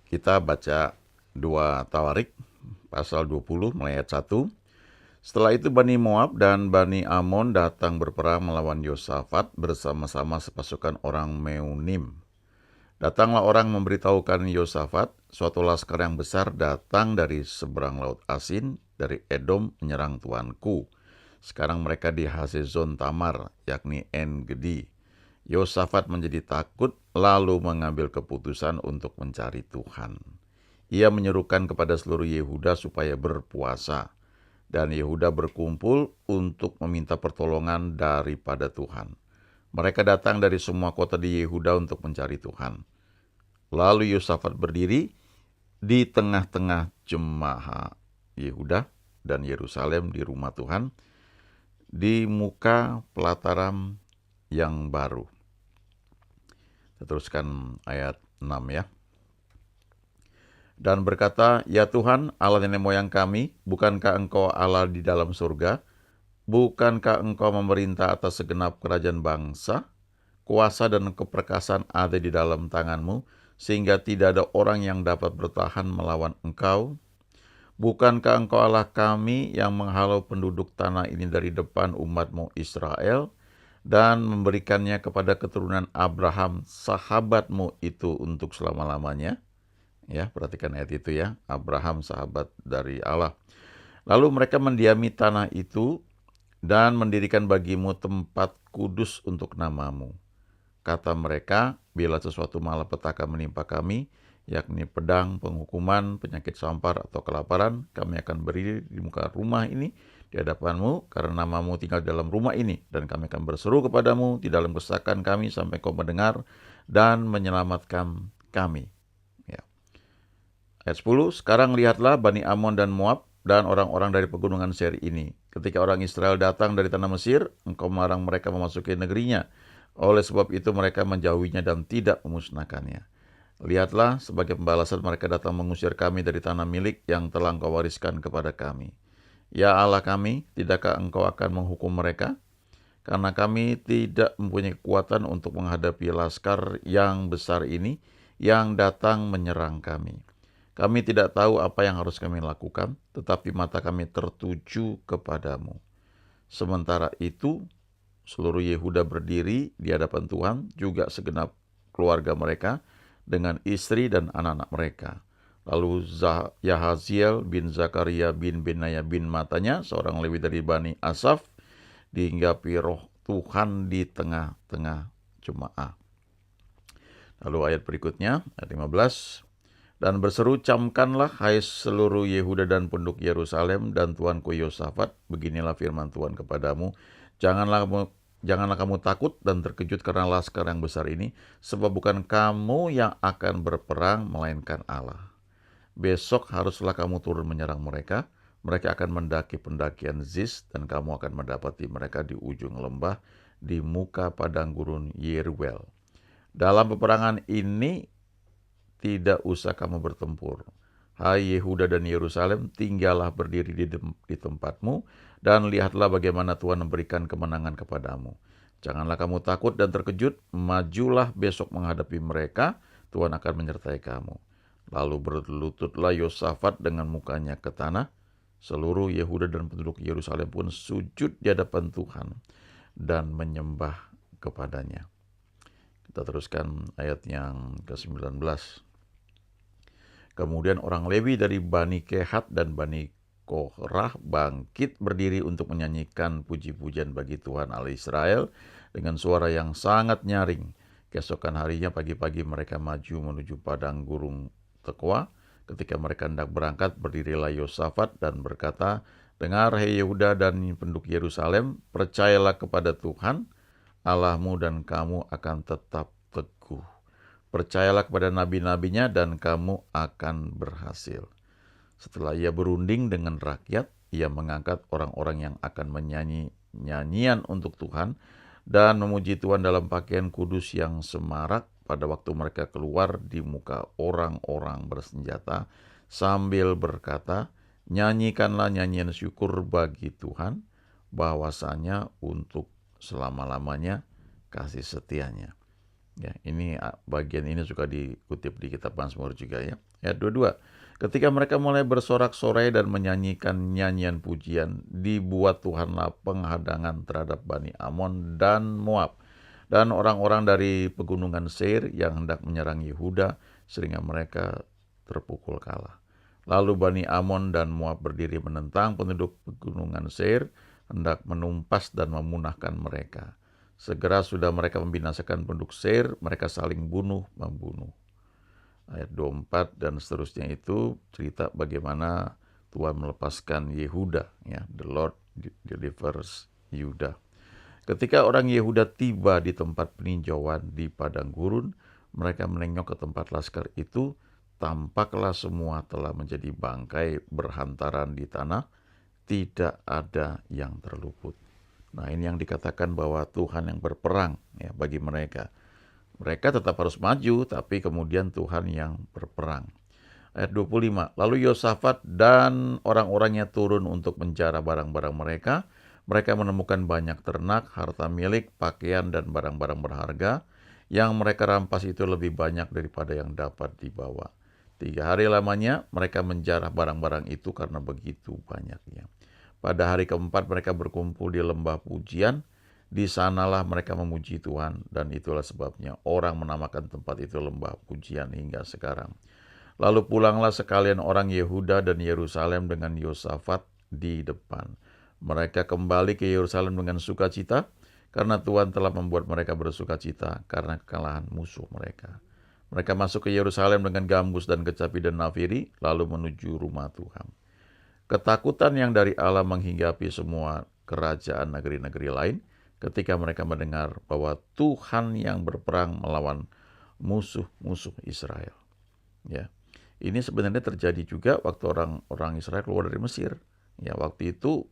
Kita baca 2 Tawarik pasal 20 mulai ayat 1. Setelah itu Bani Moab dan Bani Amon datang berperang melawan Yosafat bersama-sama sepasukan orang Meunim. Datanglah orang memberitahukan Yosafat, suatu laskar yang besar datang dari seberang laut Asin, dari Edom menyerang tuanku. Sekarang mereka di Hazezon Tamar, yakni En-Gedi. Yosafat menjadi takut, lalu mengambil keputusan untuk mencari Tuhan. Ia menyerukan kepada seluruh Yehuda supaya berpuasa, dan Yehuda berkumpul untuk meminta pertolongan daripada Tuhan. Mereka datang dari semua kota di Yehuda untuk mencari Tuhan. Lalu Yosafat berdiri di tengah-tengah jemaah Yehuda dan Yerusalem di rumah Tuhan, di muka pelataran yang baru. Kita teruskan ayat 6 ya. Dan berkata, "Ya Tuhan, Allah nenek moyang kami, bukankah Engkau Allah di dalam surga? Bukankah Engkau memerintah atas segenap kerajaan bangsa? Kuasa dan keperkasaan ada di dalam tangan-Mu, sehingga tidak ada orang yang dapat bertahan melawan Engkau. Bukankah Engkau Allah kami yang menghalau penduduk tanah ini dari depan umat-Mu Israel, dan memberikannya kepada keturunan Abraham, sahabat-Mu itu untuk selama-lamanya?" Ya, perhatikan ayat itu ya. Abraham sahabat dari Allah. "Lalu mereka mendiami tanah itu dan mendirikan bagimu tempat kudus untuk namamu. Kata mereka, bila sesuatu malapetaka menimpa kami, yakni pedang, penghukuman, penyakit sampar, atau kelaparan, kami akan berdiri di muka rumah ini di hadapanmu, karena namamu tinggal dalam rumah ini, dan kami akan berseru kepadamu di dalam kesakan kami sampai kau mendengar dan menyelamatkan kami." Ya. Ayat 10, "Sekarang lihatlah Bani Amon dan Moab dan orang-orang dari pegunungan Seir ini. Ketika orang Israel datang dari tanah Mesir, engkau melarang mereka memasuki negerinya. Oleh sebab itu mereka menjauhinya dan tidak memusnahkannya. Lihatlah, sebagai pembalasan mereka datang mengusir kami dari tanah milik yang telah engkau wariskan kepada kami. Ya Allah kami, tidakkah engkau akan menghukum mereka? Karena kami tidak mempunyai kekuatan untuk menghadapi laskar yang besar ini yang datang menyerang kami. Kami tidak tahu apa yang harus kami lakukan, tetapi mata kami tertuju kepadamu." Sementara itu, seluruh Yehuda berdiri di hadapan Tuhan, juga segenap keluarga mereka, dengan istri dan anak-anak mereka. Lalu Yahaziel bin Zakaria bin Benaya bin Matanya, seorang Lewi dari Bani Asaf, dihinggapi roh Tuhan di tengah-tengah jemaah. Lalu ayat berikutnya, ayat 15. "Dan berseru, camkanlah hai seluruh Yehuda dan penduduk Yerusalem dan tuanku Yosafat, beginilah firman Tuhan kepadamu, janganlah kamu takut dan terkejut karena laskar yang besar ini, sebab bukan kamu yang akan berperang, melainkan Allah. Besok haruslah kamu turun menyerang mereka. Mereka akan mendaki pendakian Ziz, dan kamu akan mendapati mereka di ujung lembah, di muka padang gurun Yeruel. Dalam peperangan ini tidak usah kamu bertempur. Hai Yehuda dan Yerusalem, tinggallah berdiri di tempatmu, dan lihatlah bagaimana Tuhan memberikan kemenangan kepadamu. Janganlah kamu takut dan terkejut, majulah besok menghadapi mereka, Tuhan akan menyertai kamu. Lalu berlututlah Yosafat dengan mukanya ke tanah. Seluruh Yehuda dan penduduk Yerusalem pun sujud di hadapan Tuhan dan menyembah kepadanya. Kita teruskan ayat yang ke-19. "Kemudian orang Lewi dari Bani Kehat dan Bani Korah bangkit berdiri untuk menyanyikan puji-pujian bagi Tuhan Allah Israel dengan suara yang sangat nyaring. Keesokan harinya pagi-pagi mereka maju menuju padang gurun Tekoa. Ketika mereka hendak berangkat, berdirilah Yosafat dan berkata, 'Dengar, hei Yehuda dan penduduk Yerusalem, percayalah kepada Tuhan Allahmu dan kamu akan tetap teguh. Percayalah kepada nabi-nabinya dan kamu akan berhasil.' Setelah ia berunding dengan rakyat, ia mengangkat orang-orang yang akan menyanyi nyanyian untuk Tuhan dan memuji Tuhan dalam pakaian kudus yang semarak pada waktu mereka keluar di muka orang-orang bersenjata sambil berkata, 'Nyanyikanlah nyanyian syukur bagi Tuhan, bahwasanya untuk selama-lamanya kasih setianya.'" Ya, ini bagian ini juga dikutip di kitab Mazmur juga ya. Ayat 22. Ketika mereka mulai bersorak-sorai dan menyanyikan nyanyian pujian, dibuat Tuhanlah penghadangan terhadap Bani Amon dan Moab dan orang-orang dari pegunungan Seir yang hendak menyerang Yehuda sehingga mereka terpukul kalah. Lalu Bani Amon dan Moab berdiri menentang penduduk pegunungan Seir, hendak menumpas dan memunahkan mereka. Segera sudah mereka membinasakan penduduk Seir, mereka saling membunuh. Ayat 24 dan seterusnya itu cerita bagaimana Tuhan melepaskan Yehuda, ya, the Lord delivers Yuda. Ketika orang Yehuda tiba di tempat peninjauan di padang gurun, mereka menengok ke tempat laskar itu, tampaklah semua telah menjadi bangkai berhantaran di tanah, tidak ada yang terluput. Nah, ini yang dikatakan bahwa Tuhan yang berperang ya bagi mereka. Mereka tetap harus maju, tapi kemudian Tuhan yang berperang. Ayat 25, lalu Yosafat dan orang-orangnya turun untuk menjara barang-barang mereka. Mereka menemukan banyak ternak, harta milik, pakaian, dan barang-barang berharga. Yang mereka rampas itu lebih banyak daripada yang dapat dibawa. 3 hari lamanya mereka menjarah barang-barang itu karena begitu banyaknya. Pada hari keempat mereka berkumpul di lembah pujian. Di sanalah mereka memuji Tuhan, dan itulah sebabnya orang menamakan tempat itu lembah pujian hingga sekarang. Lalu pulanglah sekalian orang Yehuda dan Yerusalem dengan Yosafat di depan. Mereka kembali ke Yerusalem dengan sukacita, karena Tuhan telah membuat mereka bersukacita karena kekalahan musuh mereka. Mereka masuk ke Yerusalem dengan gambus dan kecapi dan nafiri, lalu menuju rumah Tuhan. Ketakutan yang dari Allah menghinggapi semua kerajaan negeri-negeri lain ketika mereka mendengar bahwa Tuhan yang berperang melawan musuh-musuh Israel. Ya, ini sebenarnya terjadi juga waktu orang Israel keluar dari Mesir. Ya, waktu itu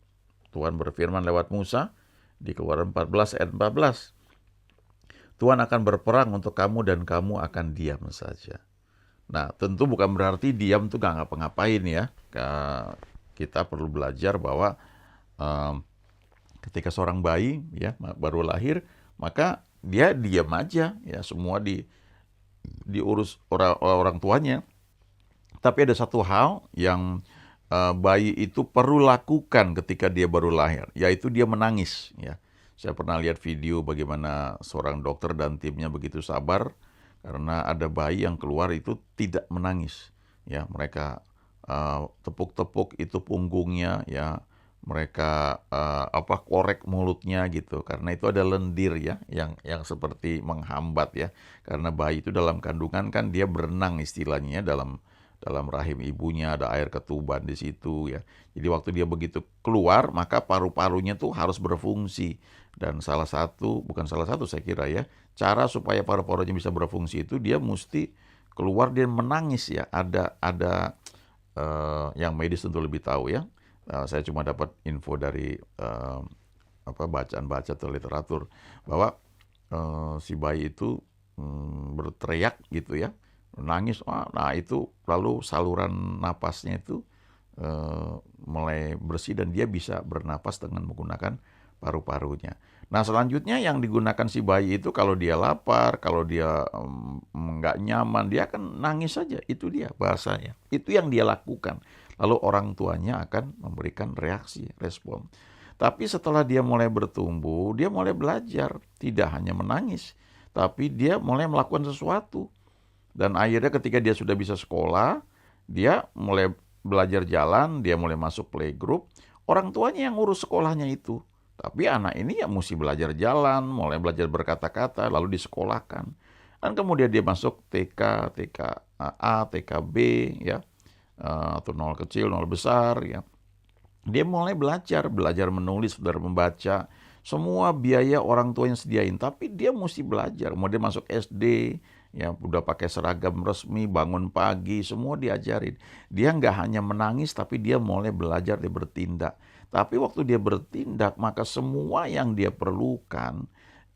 Tuhan berfirman lewat Musa di Keluaran 14 ayat 14. Tuhan akan berperang untuk kamu dan kamu akan diam saja. Nah, tentu bukan berarti diam tuh gak ngapa-ngapain ya. Kita perlu belajar bahwa ketika seorang bayi ya baru lahir, maka dia diam aja ya, semua diurus orang tuanya. Tapi ada satu hal yang bayi itu perlu lakukan ketika dia baru lahir, yaitu dia menangis ya. Saya pernah lihat video bagaimana seorang dokter dan timnya begitu sabar karena ada bayi yang keluar itu tidak menangis ya. Mereka tepuk-tepuk itu punggungnya ya, mereka korek mulutnya gitu, karena itu ada lendir ya yang seperti menghambat ya, karena bayi itu dalam kandungan kan dia berenang istilahnya dalam rahim ibunya, ada air ketuban di situ ya. Jadi waktu dia begitu keluar, maka paru-parunya tuh harus berfungsi. Dan bukan salah satu saya kira ya, cara supaya paru-parunya bisa berfungsi itu dia mesti keluar dan menangis ya. Ada yang medis tentu lebih tahu ya. Saya cuma dapat info dari bacaan-baca atau literatur bahwa si bayi itu berteriak gitu ya, nangis. Nah itu lalu saluran napasnya itu mulai bersih dan dia bisa bernapas dengan menggunakan paru-parunya. Nah selanjutnya yang digunakan si bayi itu kalau dia lapar, kalau dia nggak nyaman, dia akan nangis saja. Itu dia bahasanya. Itu yang dia lakukan. Lalu orang tuanya akan memberikan reaksi, respon. Tapi setelah dia mulai bertumbuh, dia mulai belajar. Tidak hanya menangis, tapi dia mulai melakukan sesuatu. Dan akhirnya ketika dia sudah bisa sekolah, dia mulai belajar jalan, dia mulai masuk playgroup. Orang tuanya yang ngurus sekolahnya itu. Tapi anak ini ya mesti belajar jalan, mulai belajar berkata-kata, lalu disekolahkan. Dan kemudian dia masuk TK, TKA, TKB, ya, atau 0 kecil, 0 besar, ya. Dia mulai belajar menulis, belajar membaca. Semua biaya orang tua yang sediain, tapi dia mesti belajar. Kemudian masuk SD, ya udah pakai seragam resmi, bangun pagi, semua diajarin. Dia nggak hanya menangis, tapi dia mulai belajar, dia bertindak. Tapi waktu dia bertindak, maka semua yang dia perlukan,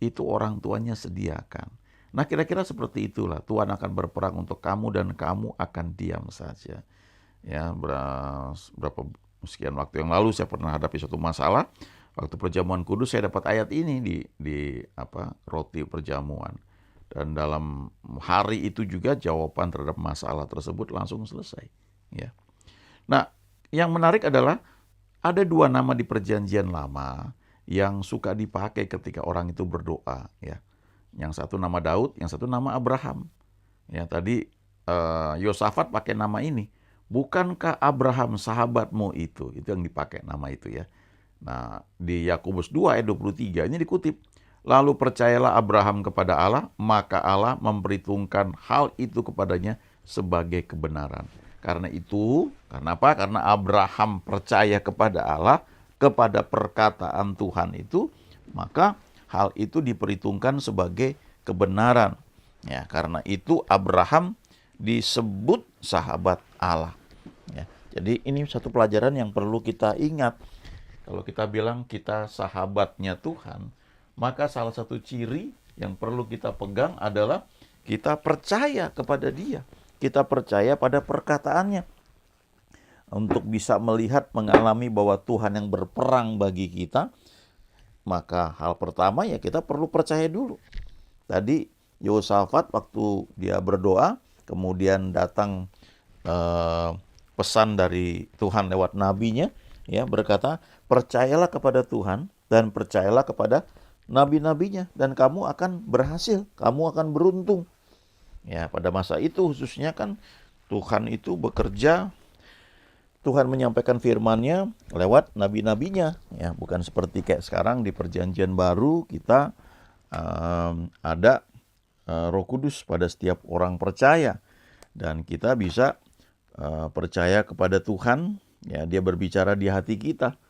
itu orang tuanya sediakan. Nah kira-kira seperti itulah, Tuhan akan berperang untuk kamu dan kamu akan diam saja. Ya, berapa sekian waktu yang lalu saya pernah hadapi suatu masalah. Waktu perjamuan kudus saya dapat ayat ini di roti perjamuan. Dan dalam hari itu juga jawaban terhadap masalah tersebut langsung selesai. Ya. Nah, yang menarik adalah ada dua nama di Perjanjian Lama yang suka dipakai ketika orang itu berdoa. Ya. Yang satu nama Daud, yang satu nama Abraham. Ya, tadi Yosafat pakai nama ini. Bukankah Abraham sahabatmu itu? Itu yang dipakai nama itu ya. Nah, di Yakobus 2 ayat 23 ini dikutip. Lalu percayalah Abraham kepada Allah, maka Allah memperhitungkan hal itu kepadanya sebagai kebenaran. Karena itu, karena apa? Karena Abraham percaya kepada Allah, kepada perkataan Tuhan itu, maka hal itu diperhitungkan sebagai kebenaran. Ya, karena itu Abraham disebut sahabat Allah. Ya, jadi ini satu pelajaran yang perlu kita ingat. Kalau kita bilang kita sahabatnya Tuhan, maka salah satu ciri yang perlu kita pegang adalah kita percaya kepada Dia. Kita percaya pada perkataannya. Untuk bisa melihat, mengalami bahwa Tuhan yang berperang bagi kita, maka hal pertama ya kita perlu percaya dulu. Tadi Yosafat waktu dia berdoa, kemudian datang pesan dari Tuhan lewat nabinya, ya berkata, percayalah kepada Tuhan dan percayalah kepada nabi-nabinya dan kamu akan berhasil, kamu akan beruntung. Ya, pada masa itu khususnya kan Tuhan itu bekerja, Tuhan menyampaikan firman-Nya lewat nabi-nabinya, ya bukan seperti kayak sekarang di Perjanjian Baru kita ada Roh Kudus pada setiap orang percaya dan kita bisa percaya kepada Tuhan, ya Dia berbicara di hati kita.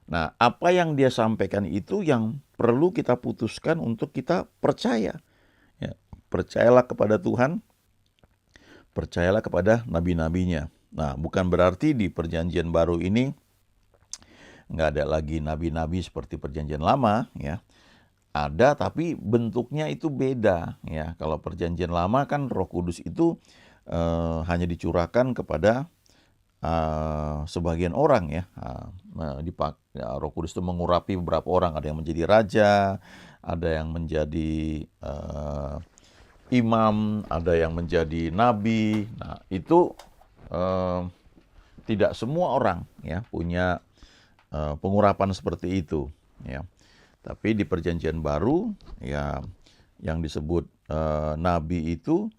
Nah, apa yang Dia sampaikan itu yang perlu kita putuskan untuk kita percaya. Ya, percayalah kepada Tuhan, percayalah kepada nabi-nabinya. Nah, bukan berarti di Perjanjian Baru ini nggak ada lagi nabi-nabi seperti Perjanjian Lama, ya. Ada, tapi bentuknya itu beda, ya. Kalau Perjanjian Lama kan Roh Kudus itu hanya dicurahkan kepada sebagian orang, ya. Roh Kudus itu mengurapi beberapa orang, ada yang menjadi raja, ada yang menjadi imam, ada yang menjadi nabi. Nah, itu tidak semua orang ya punya pengurapan seperti itu, ya. Tapi di Perjanjian Baru ya yang disebut nabi itu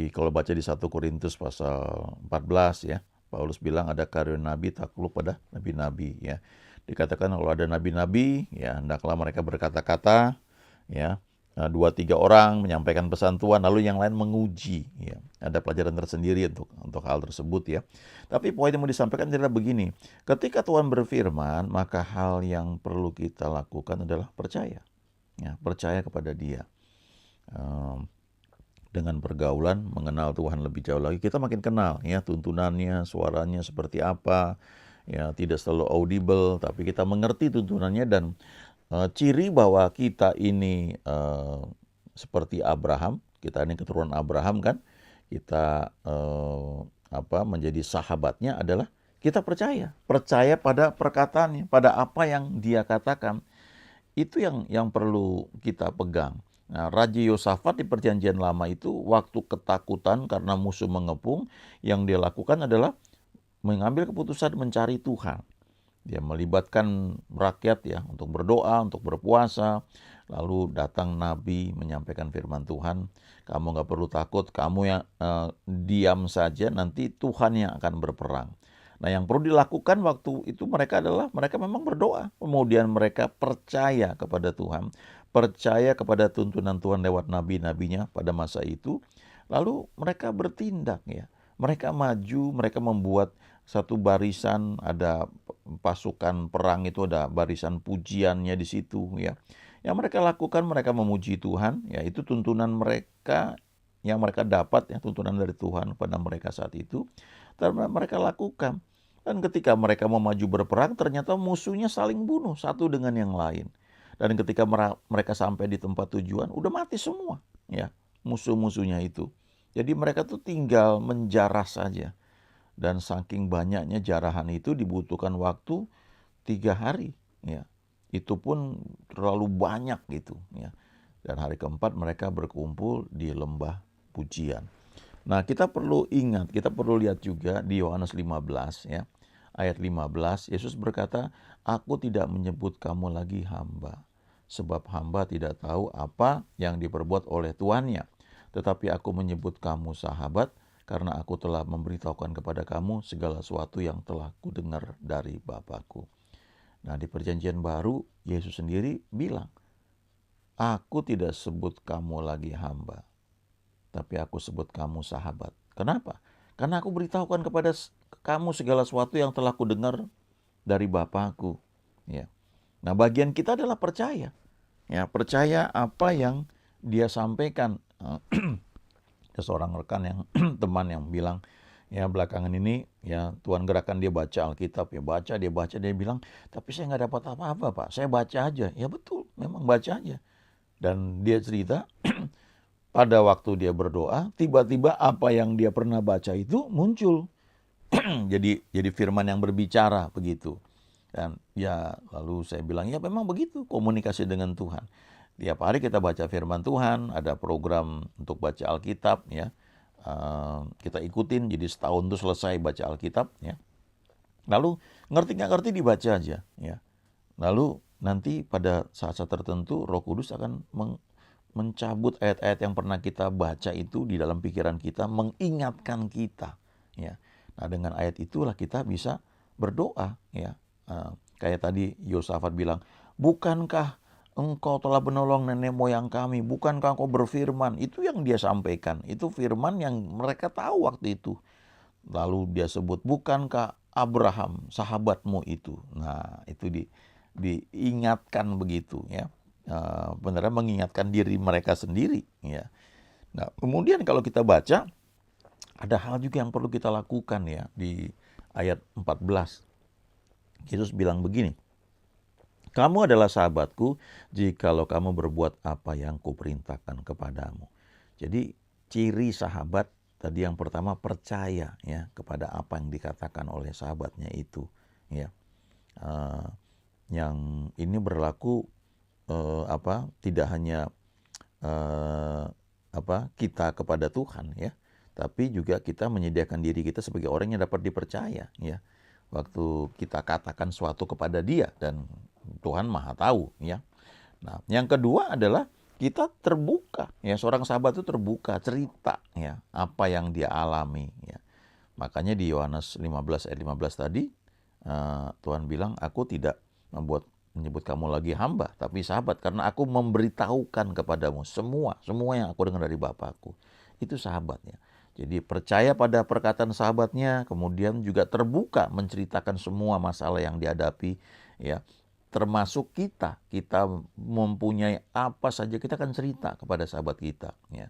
kalau baca di 1 Korintus pasal 14 ya, Paulus bilang ada karunia nabi takluk pada nabi-nabi, ya. Dikatakan kalau ada nabi-nabi ya hendaklah mereka berkata-kata, ya. 2-3 orang menyampaikan pesan Tuhan, lalu yang lain menguji. Ya. Ada pelajaran tersendiri untuk hal tersebut, ya. Tapi poin yang mau disampaikan adalah begini: ketika Tuhan berfirman, maka hal yang perlu kita lakukan adalah percaya. Ya, percaya kepada Dia. Dengan pergaulan, mengenal Tuhan lebih jauh lagi, kita makin kenal, ya, tuntunannya, suaranya seperti apa. Ya, tidak selalu audible, tapi kita mengerti tuntunannya dan ciri bahwa kita ini seperti Abraham, kita ini keturunan Abraham kan, kita menjadi sahabatnya adalah kita percaya pada perkataannya, pada apa yang Dia katakan. Itu yang perlu kita pegang. Nah, Raja Yosafat di Perjanjian Lama itu waktu ketakutan karena musuh mengepung, yang dia lakukan adalah mengambil keputusan mencari Tuhan. Dia melibatkan rakyat ya untuk berdoa, untuk berpuasa. Lalu datang nabi menyampaikan firman Tuhan. Kamu gak perlu takut, kamu yang diam saja, nanti Tuhan yang akan berperang. Nah, yang perlu dilakukan waktu itu mereka memang berdoa. Kemudian mereka percaya kepada Tuhan, percaya kepada tuntunan Tuhan lewat nabi-nabinya pada masa itu. Lalu mereka bertindak, ya. Mereka maju, mereka membuat satu barisan, ada pasukan perang itu, ada barisan pujiannya di situ, ya. Yang mereka lakukan, mereka memuji Tuhan, ya, itu tuntunan mereka yang mereka dapat, ya, tuntunan dari Tuhan pada mereka saat itu, dan mereka lakukan. Dan ketika mereka mau maju berperang, ternyata musuhnya saling bunuh satu dengan yang lain. Dan ketika mereka sampai di tempat tujuan, udah mati semua, ya, musuh-musuhnya itu. Jadi mereka tuh tinggal menjarah saja. Dan saking banyaknya jarahan itu dibutuhkan waktu 3 hari, ya. Itu pun terlalu banyak gitu, ya. Dan hari keempat mereka berkumpul di lembah pujian. Nah, kita perlu ingat, kita perlu lihat juga di Yohanes 15 ya. Ayat 15, Yesus berkata, "Aku tidak menyebut kamu lagi hamba, sebab hamba tidak tahu apa yang diperbuat oleh tuannya. Tetapi aku menyebut kamu sahabat, karena aku telah memberitahukan kepada kamu segala sesuatu yang telah kudengar dari Bapakku." Nah, di perjanjian baru, Yesus sendiri bilang, "Aku tidak sebut kamu lagi hamba, tapi aku sebut kamu sahabat." Kenapa? Karena aku beritahukan kepada kamu segala sesuatu yang telah kudengar dari Bapakku. Ya. Nah, bagian kita adalah percaya. Ya, percaya apa yang dia sampaikan. Ada seorang rekan yang teman yang bilang, ya belakangan ini ya Tuhan gerakan dia baca Alkitab, ya baca, dia bilang, "Tapi saya nggak dapat apa-apa, Pak. Saya baca aja." Ya betul, memang baca aja. Dan dia cerita, pada waktu dia berdoa, tiba-tiba apa yang dia pernah baca itu muncul. jadi firman yang berbicara begitu. Dan ya lalu saya bilang, ya memang begitu komunikasi dengan Tuhan. Tiap hari kita baca firman Tuhan, ada program untuk baca Alkitab ya. Kita ikutin, jadi setahun tuh selesai baca Alkitab ya. Lalu ngerti nggak ngerti dibaca aja ya. Lalu nanti pada saat-saat tertentu Roh Kudus akan mencabut ayat-ayat yang pernah kita baca itu di dalam pikiran kita, mengingatkan kita ya. Nah, dengan ayat itulah kita bisa berdoa ya. Kayak tadi Yosafat bilang, "Bukankah engkau telah menolong nenek moyang kami? Bukankah engkau berfirman?" Itu yang dia sampaikan. Itu firman yang mereka tahu waktu itu. Lalu dia sebut, "Bukankah Abraham sahabatmu itu?" Nah, itu diingatkan begitu ya. Beneran mengingatkan diri mereka sendiri ya. Nah, kemudian kalau kita baca, ada hal juga yang perlu kita lakukan ya. Di ayat 14 Yesus bilang begini, "Kamu adalah sahabatku jikalau kamu berbuat apa yang kuperintahkan kepadamu." Jadi ciri sahabat tadi yang pertama percaya ya kepada apa yang dikatakan oleh sahabatnya itu ya. Yang ini berlaku tidak hanya kita kepada Tuhan ya, tapi juga kita menyediakan diri kita sebagai orang yang dapat dipercaya ya. Waktu kita katakan suatu kepada Dia, dan Tuhan Maha tahu ya. Nah, yang kedua adalah kita terbuka ya. Seorang sahabat itu terbuka cerita ya apa yang dia alami ya. Makanya di Yohanes 15 ayat 15 tadi Tuhan bilang, "Aku tidak menyebut kamu lagi hamba, tapi sahabat, karena aku memberitahukan kepadamu semua yang aku dengar dari Bapakku." Itu sahabatnya. Jadi percaya pada perkataan sahabatnya, kemudian juga terbuka menceritakan semua masalah yang dihadapi ya. Termasuk kita mempunyai apa saja kita akan cerita kepada sahabat kita ya.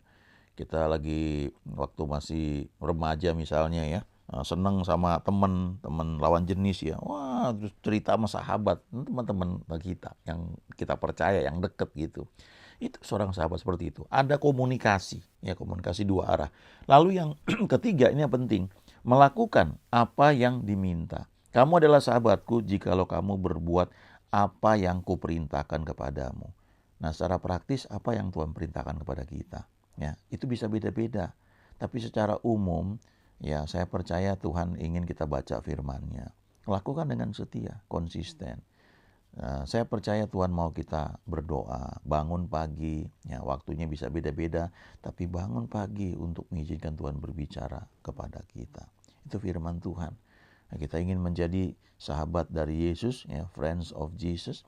Kita lagi waktu masih remaja misalnya ya, seneng sama teman lawan jenis ya, wah terus cerita sama sahabat, teman-teman kita yang kita percaya, yang deket gitu. Itu seorang sahabat seperti itu. Ada komunikasi, ya komunikasi dua arah. Lalu yang ketiga, ini yang penting, melakukan apa yang diminta. "Kamu adalah sahabatku jikalau kamu berbuat apa yang kuperintahkan kepadamu." Nah, secara praktis apa yang Tuhan perintahkan kepada kita? Ya, itu bisa beda-beda. Tapi secara umum, ya saya percaya Tuhan ingin kita baca firman-Nya. Lakukan dengan setia, konsisten. Saya percaya Tuhan mau kita berdoa, bangun pagi, ya waktunya bisa beda-beda, tapi bangun pagi untuk mengizinkan Tuhan berbicara kepada kita. Itu firman Tuhan. Nah, kita ingin menjadi sahabat dari Yesus, ya, friends of Jesus,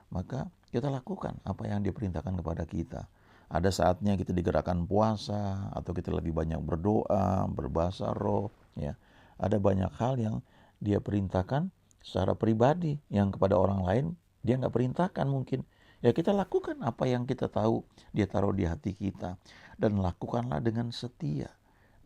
maka kita lakukan apa yang diperintahkan kepada kita. Ada saatnya kita digerakkan puasa, atau kita lebih banyak berdoa, berbahasa roh, ya. Ada banyak hal yang dia perintahkan secara pribadi, yang kepada orang lain dia nggak perintahkan mungkin. Ya kita lakukan apa yang kita tahu dia taruh di hati kita, dan lakukanlah dengan setia.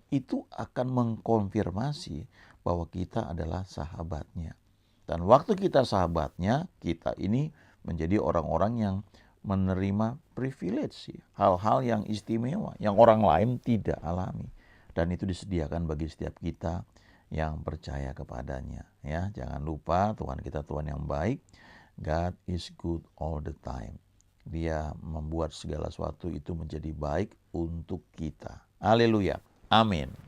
Itu akan mengkonfirmasi bahwa kita adalah sahabatnya. Dan waktu kita sahabatnya, kita ini menjadi orang-orang yang menerima privilege, hal-hal yang istimewa, yang orang lain tidak alami. Dan itu disediakan bagi setiap kita yang percaya kepadanya. Ya, jangan lupa Tuhan kita Tuhan yang baik. God is good all the time. Dia membuat segala sesuatu itu menjadi baik untuk kita. Haleluya. Amin.